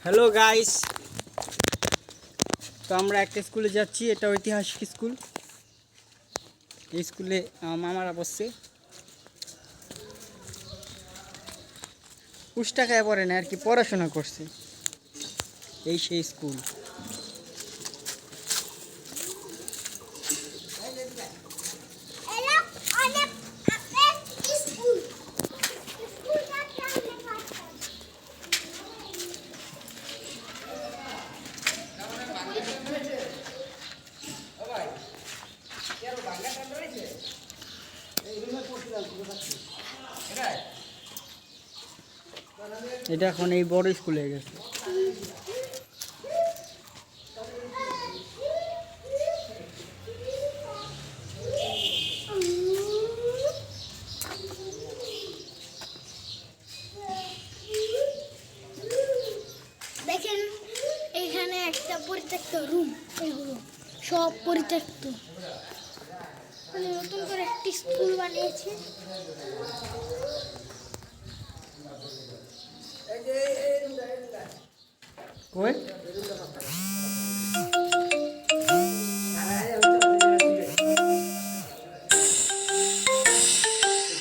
Hello guys, তো আমরা একটা স্কুলে যাচ্ছি। এটা ঐতিহাসিক স্কুল। এই স্কুলে মামারা বসছে। পুস্টাকায় পড়ে না আর কি, পড়াশোনা করছে। এই সেই স্কুল। এটা এখন এই বড় স্কুল হয়ে গেছে। দেখেন এখানে একটা পরিত্যক্ত রুম, এগুলো সব পরিত্যক্ত। মানে নতুন করে একটি স্কুল বানিয়েছে। কই